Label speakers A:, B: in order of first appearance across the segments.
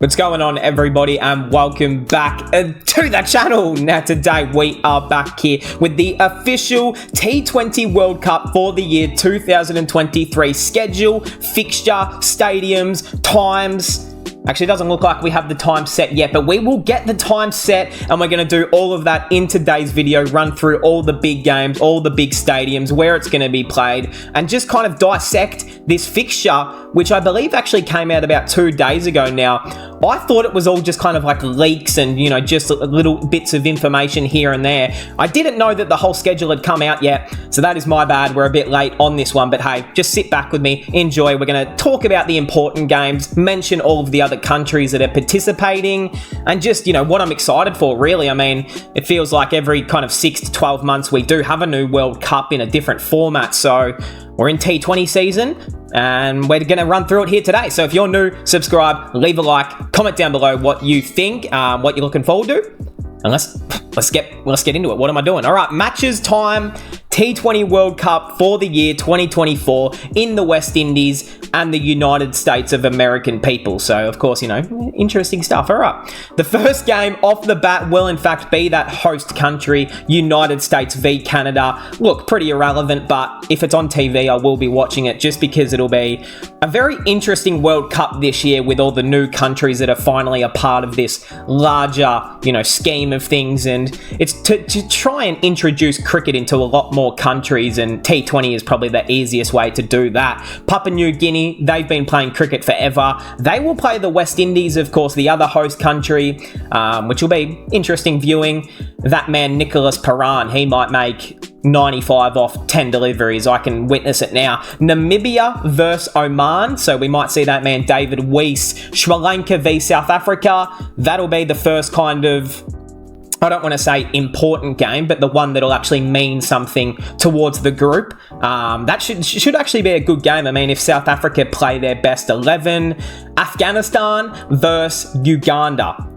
A: What's going on, everybody, and welcome back to the channel. Now today we are back here with the official T20 World Cup for the year 2023 schedule, fixture, stadiums, times. Actually, it doesn't look like we have the time set yet, but we will get the time set, and we're going to do all of that in today's video, run through all the big games, all the big stadiums, where it's going to be played, and just kind of dissect this fixture, which I believe actually came out about 2 days ago now. I thought it was all just kind of like leaks and, you know, just little bits of information here and there. I didn't know that the whole schedule had come out yet, so that is my bad. We're a bit late on this one, but hey, just sit back with me, enjoy. We're going to talk about the important games, mention all of the other countries that are participating, and just, you know, what I'm excited for, really. I mean, it feels like every kind of 6 to 12 months we do have a new World Cup in a different format, so we're in T20 season, and we're going to run through it here today. So if you're new, subscribe, leave a like, comment down below what you think, what you're looking forward to, and let's get into it. What am I doing? All right, matches time. T20 World Cup for the year 2024 in the West Indies and the United States of American people. So, of course, you know, interesting stuff. All right. The first game off the bat will, in fact, be that host country, United States v Canada. Look, pretty irrelevant, but if it's on TV, I will be watching it just because it'll be a very interesting World Cup this year with all the new countries that are finally a part of this larger, you know, scheme of things. And it's to try and introduce cricket into a lot more countries, and T20 is probably the easiest way to do that. Papua New Guinea, they've been playing cricket forever. They will play the West Indies, of course, the other host country, which will be interesting viewing. That man, Nicholas Paran, he might make 95 off 10 deliveries. I can witness it now. Namibia versus Oman. So we might see that man, David Weiss. Sri Lanka v South Africa. That'll be the first kind of, I don't want to say important game, but the one that'll actually mean something towards the group. That should actually be a good game. I mean, if South Africa play their best 11, Afghanistan versus Uganda.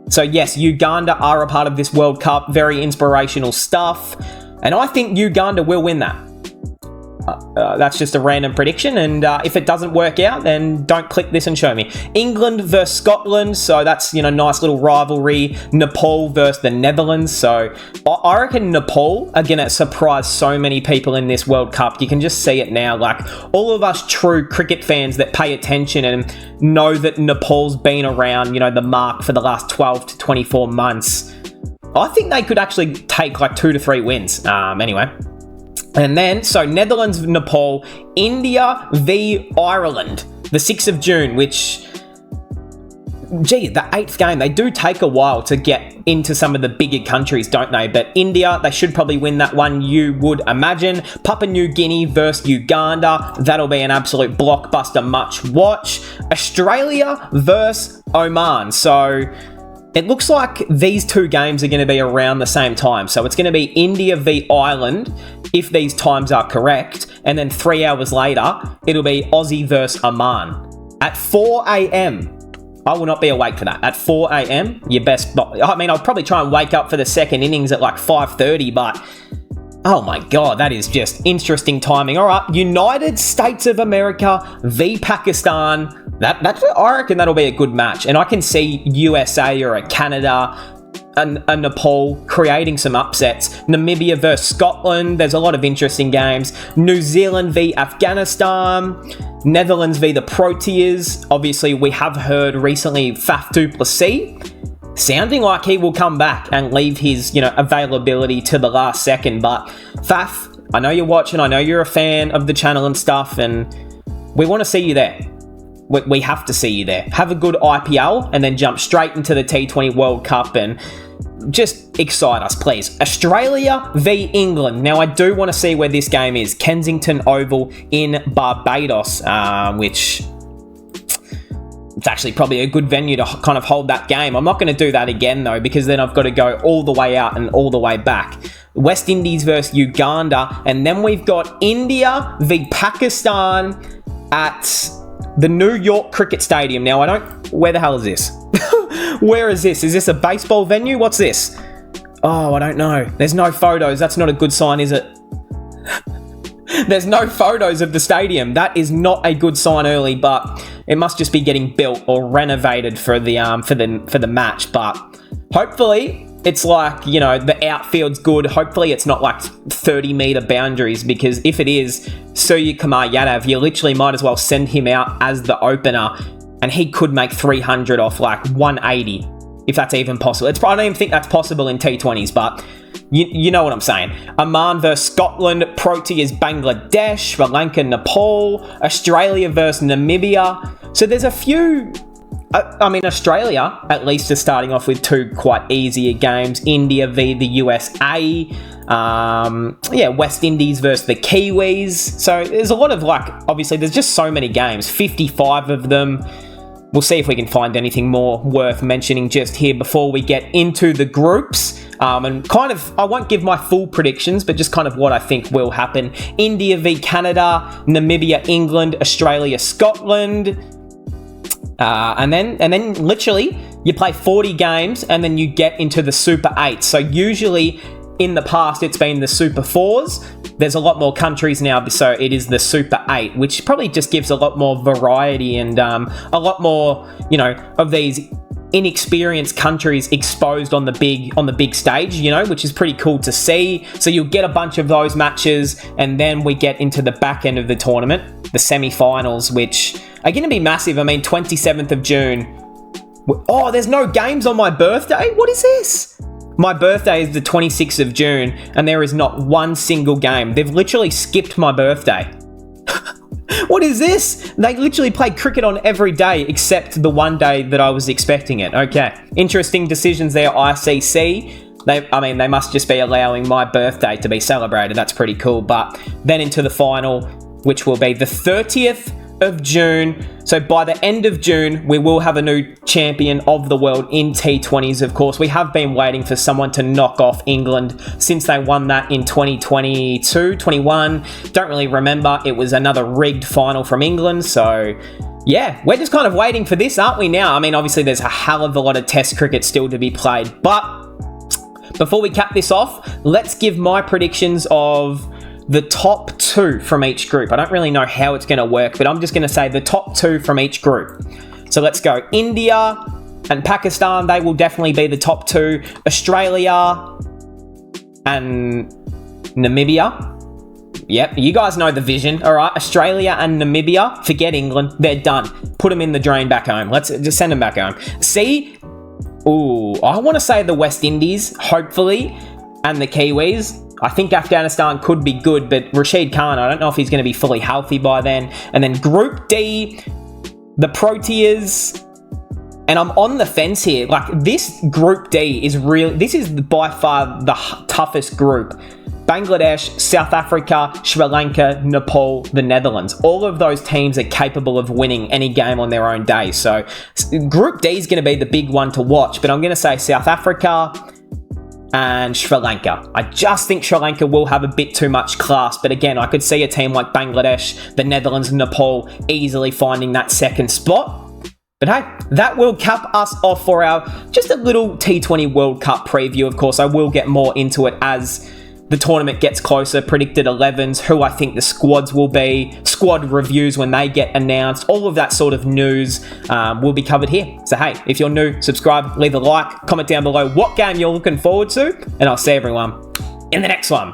A: So yes, Uganda are a part of this World Cup. Very inspirational stuff. And I think Uganda will win that. That's just a random prediction, and if it doesn't work out, then don't click this and show me. England versus Scotland, so that's, you know, nice little rivalry. Nepal versus the Netherlands, so I reckon Nepal are going to surprise so many people in this World Cup. You can just see it now, like all of us true cricket fans that pay attention and know that Nepal's been around, you know, the mark for the last 12 to 24 months. I think they could actually take like 2 to 3 wins. Anyway. And then, so Netherlands, Nepal, India v Ireland, the 6th of June, which, gee, the 8th game, they do take a while to get into some of the bigger countries, don't they? But India, they should probably win that one, you would imagine. Papua New Guinea versus Uganda, that'll be an absolute blockbuster much watch. Australia versus Oman, so it looks like these 2 games are going to be around the same time. So it's going to be India v Ireland, if these times are correct. And then 3 hours later, it'll be Aussie versus Oman at 4 a.m. I will not be awake for that. At 4 a.m, you best not. I mean, I'll probably try and wake up for the second innings at like 5:30, but oh my God, that is just interesting timing. All right, United States of America v Pakistan. That's I reckon that'll be a good match. And I can see USA or a Canada, a Nepal creating some upsets. Namibia versus Scotland. There's a lot of interesting games. New Zealand v Afghanistan. Netherlands v the Proteas. Obviously, we have heard recently Faf du Plessis sounding like he will come back and leave his, you know, availability to the last second. But Faf, I know you're watching. I know you're a fan of the channel and stuff, and we want to see you there. We have to see you there. Have a good IPL and then jump straight into the T20 World Cup and just excite us, please. Australia v England. Now, I do want to see where this game is. Kensington Oval in Barbados, which it's actually probably a good venue to kind of hold that game. I'm not going to do that again, though, because then I've got to go all the way out and all the way back. West Indies versus Uganda. And then we've got India v Pakistan at the New York Cricket Stadium. Now, where the hell is this? Where is this? Is this a baseball venue? What's this? Oh, I don't know. There's no photos. That's not a good sign, is it? There's no photos of the stadium. That is not a good sign early, but it must just be getting built or renovated for the match. But hopefully it's like, you know, the outfield's good. Hopefully it's not like 30-meter boundaries, because if it is, Suryakumar Yadav, you literally might as well send him out as the opener, and he could make 300 off like 180, if that's even possible. I don't even think that's possible in T20s, but you know what I'm saying. Oman versus Scotland, Proteas Bangladesh, Sri Lanka, Nepal, Australia versus Namibia. So there's a few. I mean, Australia at least is starting off with 2 quite easier games. India v the USA. West Indies versus the Kiwis. So there's a lot of, like, obviously there's just so many games, 55 of them. We'll see if we can find anything more worth mentioning just here before we get into the groups. And kind of, I won't give my full predictions, but just kind of what I think will happen. India v Canada, Namibia, England, Australia, Scotland. And then literally you play 40 games and then you get into the Super 8. So usually in the past it's been the Super 4s. There's a lot more countries now, so it is the Super 8, which probably just gives a lot more variety and a lot more, you know, of these inexperienced countries exposed on the big stage, you know, which is pretty cool to see. So you'll get a bunch of those matches, and then we get into the back end of the tournament, the semi-finals, which are going to be massive. I mean, 27th of June. Oh, there's no games on my birthday? What is this? My birthday is the 26th of June, and there is not one single game. They've literally skipped my birthday. What is this? They literally play cricket on every day except the one day that I was expecting it. Okay. Interesting decisions there, ICC. They must just be allowing my birthday to be celebrated. That's pretty cool. But then into the final, which will be the 30th of June. So by the end of June, we will have a new champion of the world in T20s, of course. We have been waiting for someone to knock off England since they won that in 2022, 21. Don't really remember. It was another rigged final from England. So yeah, we're just kind of waiting for this, aren't we now? I mean, obviously there's a hell of a lot of test cricket still to be played. But before we cap this off, let's give my predictions of the top 2 from each group. I don't really know how it's going to work, but I'm just going to say the top 2 from each group. So let's go. India and Pakistan, they will definitely be the top 2. Australia and Namibia. Yep, you guys know the vision. All right, Australia and Namibia. Forget England. They're done. Put them in the drain back home. Let's just send them back home. See? Ooh, I want to say the West Indies, hopefully, and the Kiwis. I think Afghanistan could be good, but Rashid Khan, I don't know if he's going to be fully healthy by then. And then Group D, the Proteas, and I'm on the fence here. Like, this Group D is this is by far the toughest group. Bangladesh, South Africa, Sri Lanka, Nepal, the Netherlands. All of those teams are capable of winning any game on their own day. So Group D is going to be the big one to watch, but I'm going to say South Africa and Sri Lanka. I just think Sri Lanka will have a bit too much class, but again, I could see a team like Bangladesh, the Netherlands, and Nepal easily finding that second spot. But hey, that will cap us off for our just a little T20 World Cup preview. Of course, I will get more into it as the tournament gets closer, predicted 11s, who I think the squads will be, squad reviews when they get announced, all of that sort of news will be covered here. So hey, if you're new, subscribe, leave a like, comment down below what game you're looking forward to, and I'll see everyone in the next one.